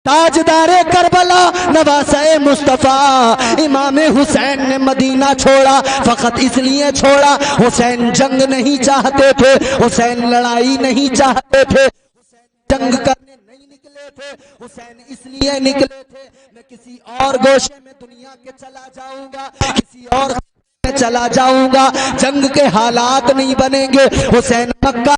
تاجدار کربلا نواسۂ مصطفیٰ امام حسین نے مدینہ چھوڑا فقط اس لیے چھوڑا، حسین جنگ نہیں چاہتے تھے، حسین لڑائی نہیں چاہتے تھے، حسین جنگ کرنے نہیں نکلے تھے، حسین اس لیے نکلے تھے میں کسی اور گوشے میں دنیا کے چلا جاؤں گا، کسی اور میں چلا جاؤں گا، جنگ کے حالات نہیں بنیں گے۔ حسین مکہ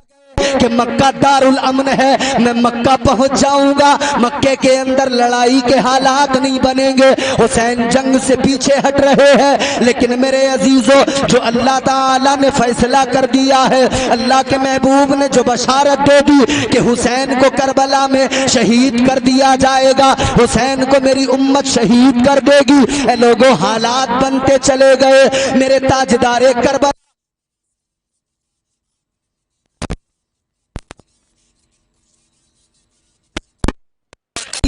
کہ مکہ دار الامن ہے، میں مکہ پہنچ جاؤں گا، مکے کے اندر لڑائی کے حالات نہیں بنیں گے۔ حسین جنگ سے پیچھے ہٹ رہے ہیں، لیکن میرے عزیزو جو اللہ تعالیٰ نے فیصلہ کر دیا ہے، اللہ کے محبوب نے جو بشارت دے دی کہ حسین کو کربلا میں شہید کر دیا جائے گا، حسین کو میری امت شہید کر دے گی، اے لوگوں حالات بنتے چلے گئے۔ میرے تاجدار کربلا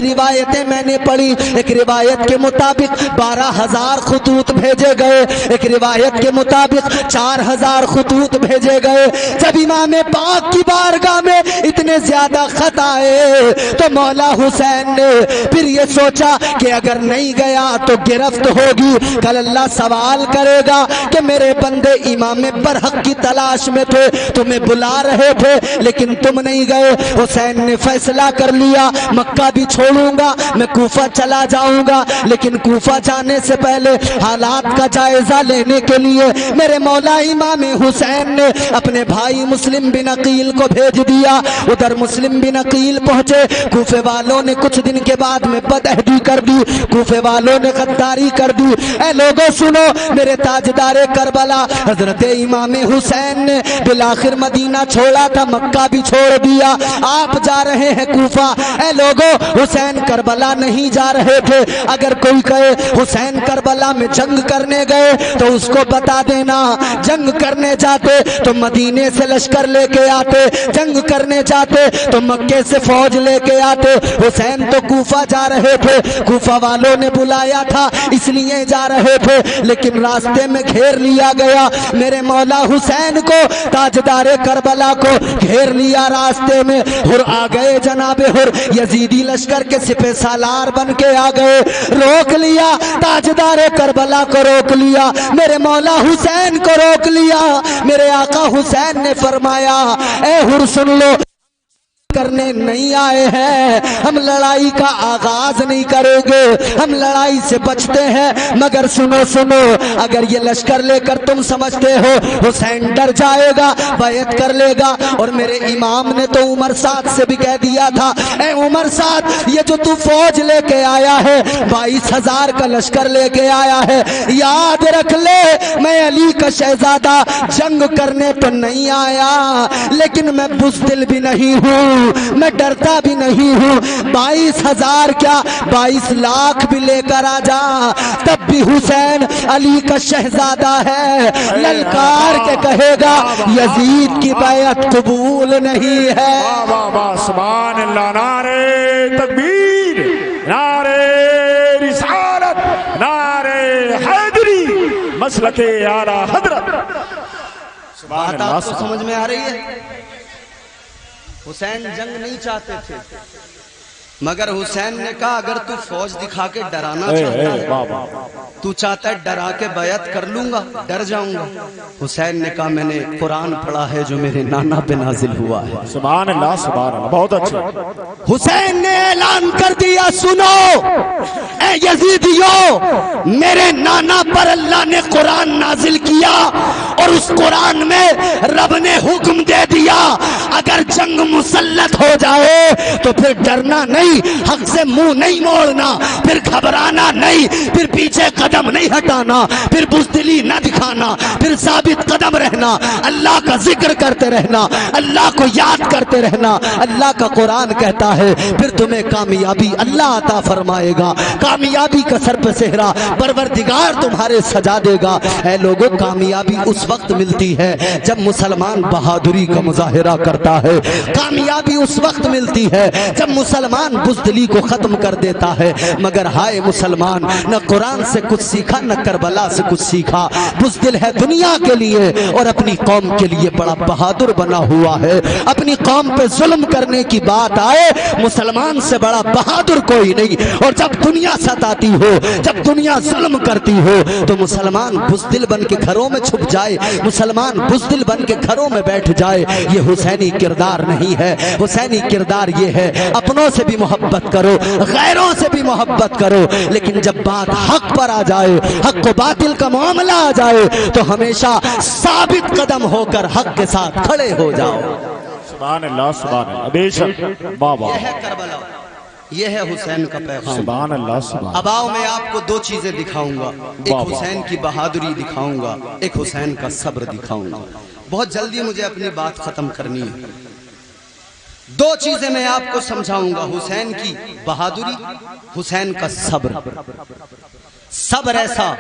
روایتیں میں نے پڑھی، ایک روایت کے مطابق 12,000 خطوط بھیجے گئے، ایک روایت کے مطابق 4,000 خطوط بھیجے گئے۔ جب امام پاک کی بارگاہ میں اتنے زیادہ خط آئے تو مولا حسین نے پھر یہ سوچا کہ اگر نہیں گیا تو گرفت ہوگی، کل اللہ سوال کرے گا کہ میرے بندے امام برحق کی تلاش میں تھے، تمہیں بلا رہے تھے لیکن تم نہیں گئے۔ حسین نے فیصلہ کر لیا مکہ بھی چھوڑوں گا، میں کوفہ چلا جاؤں گا، لیکن کوفہ جانے سے پہلے حالات کا جائزہ لینے کے لیے میرے مولا امام حسین نے اپنے بھائی مسلم بن عقیل کو بھیج دیا۔ ادھر مسلم بن عقیل پہنچے، کوفے والوں نے کچھ دن کے بعد میں بدعہدی کر دی، کوفے والوں نے غداری کر دی۔ اے لوگوں سنو، میرے تاجدار کربلا حضرت امام حسین نے بالآخر مدینہ چھوڑا تھا، مکہ بھی چھوڑ دیا، آپ جا رہے ہیں کوفہ۔ اے لوگوں حسین کربلا نہیں جا رہے تھے، اگر کوئی کہے حسین کربلا میں جنگ کرنے گئے تو اس کو بتا دینا جنگ کرنے جاتے تو مدینے سے لشکر لے کے آتے، جنگ کرنے جاتے تو مکے سے فوج لے کے آتے۔ حسین تو کوفہ جا رہے تھے، کوفہ والوں نے بلایا تھا اس لیے جا رہے تھے، لیکن راستے میں گھیر لیا گیا۔ میرے مولا حسین کو تاجدار کربلا کو گھیر لیا راستے میں، ہر آ گئے جناب ہر، یزیدی لشکر کے سپہ سالار بن کے آ گئے، روک لیا تاجدار کربلا کو، روک لیا میرے مولا حسین کو، روک لیا۔ میرے آقا حسین نے فرمایا اے ہر سن لو، کرنے نہیں آئے ہیں، ہم لڑائی کا آغاز نہیں کریں گے، ہم لڑائی سے بچتے ہیں، مگر سنو سنو، اگر یہ لشکر لے کر تم سمجھتے ہو حسین ڈر جائے گا بیعت کر لے گا، اور میرے امام نے تو عمر سعد سے بھی کہہ دیا تھا اے عمر سعد یہ جو تو فوج لے کے آیا ہے 22,000 کا لشکر لے کے آیا ہے، یاد رکھ لے میں علی کا شہزادہ جنگ کرنے تو نہیں آیا، لیکن میں بزدل بھی نہیں ہوں، میں ڈرتا بھی نہیں ہوں، 22,000 کیا 22 لاکھ بھی لے کر آ جا، تب بھی حسین علی کا شہزادہ ہے، للکار کے کہے گا یزید کی بیعت قبول نہیں ہے۔ سبحان اللہ، نعرہ تکبیر، نعرہ رسالت، نعرہ حیدری، مسلک اعلیٰ حضرت۔ بات آپ کو سمجھ میں آ رہی ہے؟ حسین جنگ نہیں چاہتے تھے، مگر حسین نے کہا اگر تو فوج دکھا کے ڈرانا چاہتا ہے، تو چاہتا ہے ڈرا کے بیعت کر لوں گا، ڈر جاؤں گا۔ حسین نے کہا میں نے قرآن پڑھا ہے جو میرے نانا پہ نازل ہوا ہے۔ سبحان اللہ، سبحان اللہ، بہت اچھا۔ حسین نے اعلان کر دیا سنو اے یزیدیو، میرے نانا پر اللہ نے قرآن نازل کیا، اور اس قرآن میں رب نے حکم دے دیا اگر جنگ مسلط ہو جائے تو پھر ڈرنا نہیں، حق سے منہ نہیں موڑنا، پھر گھبرانا نہیں، پھر پیچھے قدم نہیں ہٹانا، پھر بزدلی نہ دکھانا، پھر ثابت قدم رہنا، اللہ کا ذکر کرتے رہنا، اللہ کو یاد کرتے رہنا۔ اللہ کا قرآن کہتا ہے پھر تمہیں کامیابی اللہ عطا فرمائے گا، کامیابی کا سر پہ سہرا پروردگار تمہارے سجا دے گا۔ اے لوگوں کامیابی اس وقت ملتی ہے جب مسلمان بہادری کا مظاہرہ کرتا ہے، کامیابی اس وقت ملتی ہے جب مسلمان بزدلی کو ختم کر دیتا ہے۔ مگر ہائے مسلمان، نہ قرآن سے کچھ سیکھا نہ کربلا سے کچھ سیکھا، بزدل ہے دنیا کے لیے اور اپنی قوم کے لیے بڑا بہادر بنا ہوا ہے۔ اپنی قوم پہ ظلم کرنے کی بات آئے، مسلمان سے بڑا بہادر کوئی نہیں۔ اور جب دنیا ستاتی ہو، جب دنیا ظلم کرتی ہو، تو مسلمان بزدل بن کے گھروں میں چھپ جائے، مسلمان بزدل بن کے گھروں میں بیٹھ جائے، یہ حسینی کردار نہیں ہے۔ حسینی کردار یہ ہے اپنوں سے بھی محبت کرو، غیروں سے بھی محبت کرو، لیکن جب بات حق پر آ جائے، حق و باطل کا معاملہ آ جائے، تو ہمیشہ ثابت قدم ہو کر حق کے ساتھ کھڑے ہو جاؤ۔ سبحان اللہ سبحان اللہ، بے شک بابا، یہ ہے کربلا، یہ ہے حسین کا پیغام۔ سبحان اللہ سبحان اب آؤ میں آپ کو دو چیزیں دکھاؤں گا، ایک حسین کی بہادری دکھاؤں گا، ایک حسین کا صبر دکھاؤں گا۔ بہت جلدی مجھے اپنی بات ختم کرنی ہے۔ دو چیزیں میں آپ کو سمجھاؤں گا، حسین کی بہادری، حسین کا صبر۔ صبر ایسا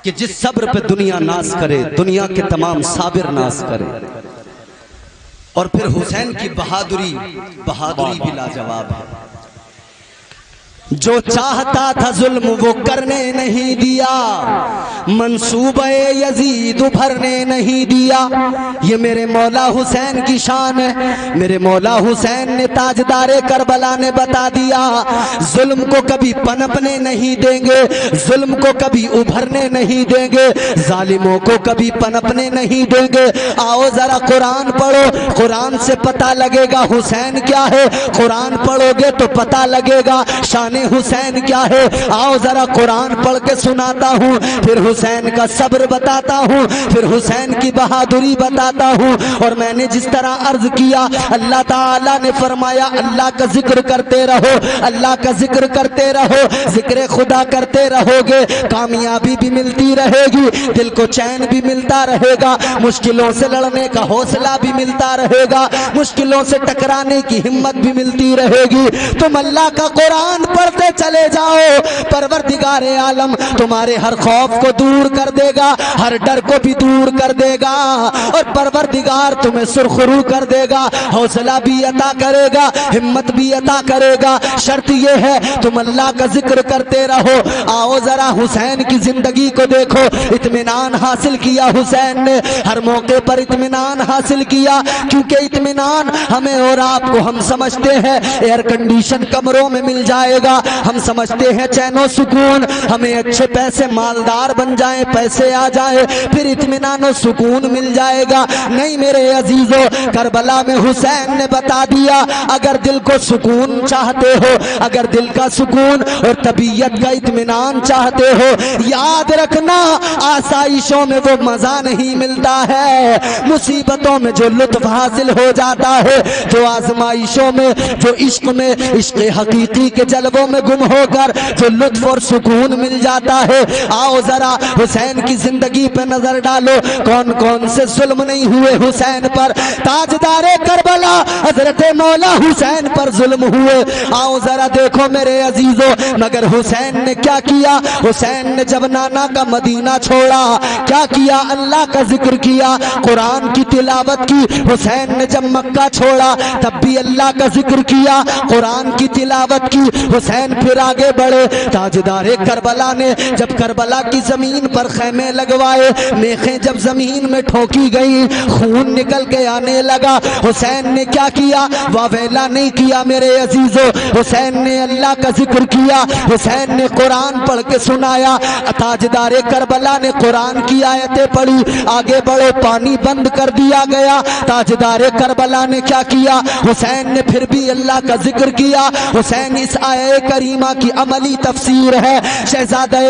کہ جس صبر پہ دنیا ناز کرے، دنیا کے تمام صابر ناز کرے۔ اور پھر حسین کی بہادری بھی لاجواب ہے۔ جو چاہتا تھا ظلم وہ کرنے نہیں دیا، منصوبہ یزید بھرنے نہیں دیا۔ یہ میرے مولا حسین کی شان ہے، میرے مولا حسین نے تاجدار کربلا نے بتا دیا، ظلم کو کبھی پنپنے نہیں دیں گے، ظلم کو کبھی ابھرنے نہیں دیں گے، ظالموں کو کبھی پنپنے نہیں دیں گے۔ آؤ ذرا قرآن پڑھو، قرآن سے پتہ لگے گا حسین کیا ہے، قرآن پڑھو گے تو پتہ لگے گا شان حسین کیا ہے۔ آؤ ذرا قرآن پڑھ کے سناتا ہوں، پھر حسین کا صبر بتاتا ہوں، پھر حسین کی بہادری بتاتا ہوں۔ اور میں نے جس طرح عرض کیا، اللہ تعالیٰ نے فرمایا اللہ کا ذکر کرتے رہو، اللہ کا ذکر کرتے رہو، ذکر خدا کرتے رہو گے، کامیابی بھی ملتی رہے گی، دل کو چین بھی ملتا رہے گا، مشکلوں سے لڑنے کا حوصلہ بھی ملتا رہے گا، مشکلوں سے ٹکرانے کی ہمت بھی ملتی رہے گی۔ تم اللہ کا قرآن پڑھتے چلے جاؤ، پروردگار عالم تمہارے ہر خوف کو دور کر دے گا، ہر ڈر کو بھی دور کر دے گا، اور پروردگار تمہیں سرخرو کر دے گا، حوصلہ بھی عطا کرے گا، ہمت بھی عطا کرے گا۔ شرط یہ ہے تم اللہ کا ذکر کرتے رہو۔ آؤ ذرا حسین کی زندگی کو دیکھو، اطمینان حاصل کیا حسین نے، ہر موقع پر اطمینان حاصل کیا، کیونکہ اطمینان ہمیں اور آپ کو ہم سمجھتے ہیں ایئر کنڈیشن کمروں میں مل جائے گا، ہم سمجھتے ہیں چین و سکون، ہمیں اچھے پیسے مالدار بن جائیں، پیسے آ جائیں پھر اطمینان و سکون مل جائے گا۔ نہیں میرے عزیزو، کربلا میں حسین نے بتا دیا، اگر دل کو سکون چاہتے ہو، اگر دل کا سکون اور طبیعت کا اطمینان چاہتے ہو، یاد رکھنا آسائشوں میں وہ مزہ نہیں ملتا ہے، مصیبتوں میں جو لطف حاصل ہو جاتا ہے، جو آزمائشوں میں، جو عشق میں، عشق حقیقی کے جلووں میں گم ہو کر جو لطف اور سکون مل جاتا ہے۔ آؤ ذرا حسین کی زندگی پہ نظر ڈالو، کون کون سے ظلم نہیں ہوئے حسین پر، تاجدار کربلا حضرت مولا حسین پر ظلم ہوئے۔ آؤ ذرا دیکھو میرے عزیزو، مگر حسین نے کیا کیا؟ حسین نے جب نانا کا مدینہ چھوڑا کیا کیا؟ اللہ کا ذکر کیا، قرآن کی تلاوت کی۔ حسین نے جب مکہ چھوڑا تب بھی اللہ کا ذکر کیا، قرآن کی تلاوت کی۔ حسین پھر آگے بڑھے، تاجدار کربلا نے جب کربلا کی زمین پر خیمے لگوائے، میخیں جب زمین میں ٹھوکی گئیں، خون نکل کے آنے لگا، حسین نے کیا کیا؟ واویلا نہیں کیا میرے عزیزو، حسین نے اللہ کا ذکر کیا، حسین نے قرآن پڑھ کے سنایا۔ تاجدار کربلا نے قرآن کی آیتیں پڑھی، آگے بڑھو، پانی بند کر دیا گیا۔ تاجدار کربلا نے کیا کیا؟ حسین نے پھر بھی اللہ کا ذکر کیا۔ حسین اس آیے کریمہ کی عملی تفسیر ہے۔ شہزادہ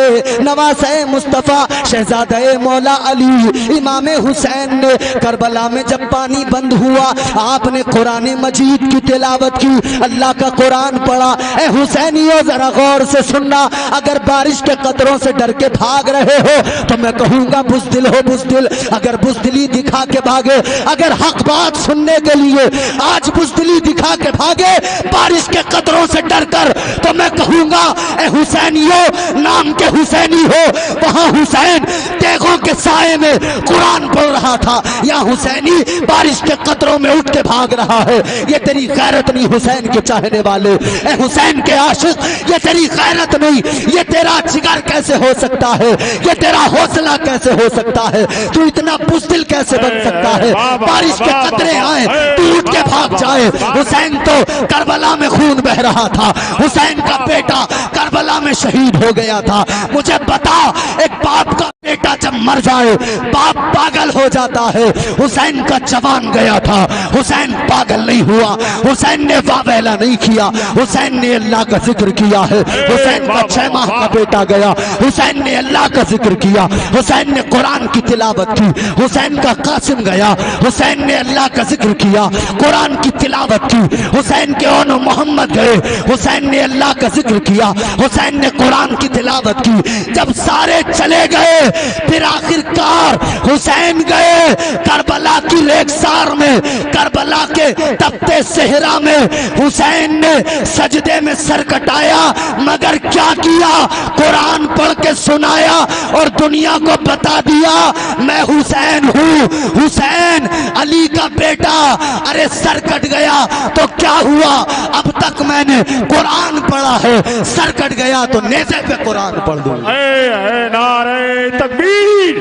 نواسہ مصطفیٰ، شہزادہ مولا علی امام حسین نے کربلا میں جب پانی بند ہوا، آپ نے قرآن مجید کی تلاوت کی، اللہ کا قرآن پڑھا۔ اے حسینیو ذرا غور سے سننا، اگر بارش کے قطروں سے ڈر کے بھاگ رہے ہو تو میں کہوں گا بزدل ہو بزدل، اگر بزدلی دکھا کے بھاگے، اگر حق بات سننے کے لیے آج بزدلی دکھا کے بھاگے بارش کے قطروں سے ڈر کر، تو میں کہوں گا اے حسینیوں نام کے حسینی ہو، وہاں حسین دیگوں کے سائے میں قرآن پڑھ رہا تھا، یا حسینی بارش کے قطروں میں اٹھ کے بھاگ رہا ہے۔ یہ تیری غیرت نہیں حسین کے چاہنے والے، اے حسین کے عاشق، یہ تیری غیرت نہیں، یہ تیرا جگر کیسے ہو سکتا ہے، یہ تیرا حوصلہ کیسے ہو سکتا ہے، تو اتنا بزدل کیسے بن سکتا ہے؟ بارش کے قطرے آئے تو اٹھ کے بھاگ جائے۔ حسین تو کربلا میں خون بہ رہا تھا، حسین کا بیٹا کربلا میں شہید ہو گیا تھا۔ مجھے بتا، ایک باپ کا بیٹا جب مر جائے باپ پاگل ہو جاتا ہے، حسین کا جوان گیا تھا، حسین پاگل نہیں ہوا، حسین نے واویلا نہیں کیا، حسین نے اللہ کا ذکر کیا ہے۔ حسین کا 6 ماہ کا بیٹا گیا، حسین نے اللہ کا ذکر کیا، حسین نے قرآن کی تلاوت کی۔ حسین کا قاسم گیا، حسین نے اللہ کا ذکر کیا، قرآن کی تلاوت کی۔ حسین کے اون محمد گئے، حسین نے اللہ کا ذکر کیا، حسین نے قرآن کی تلاوت کی۔ جب سارے چلے گئے پھر آخر کار حسین گئے کربلا کی ریگسار میں، کربلا کے تپتے صحرا میں۔ حسین نے سجدے میں سر کٹایا، مگر کیا کیا؟ قرآن پڑھ کے سنایا اور دنیا کو بتا دیا میں حسین ہوں، حسین علی کا بیٹا۔ ارے سر کٹ گیا تو کیا ہوا؟ اب تک میں نے قرآن پڑھا ہے، سر کٹ گیا تو نیزے پہ قرآن پڑھ دوں۔ اے نعرہ تکبیر،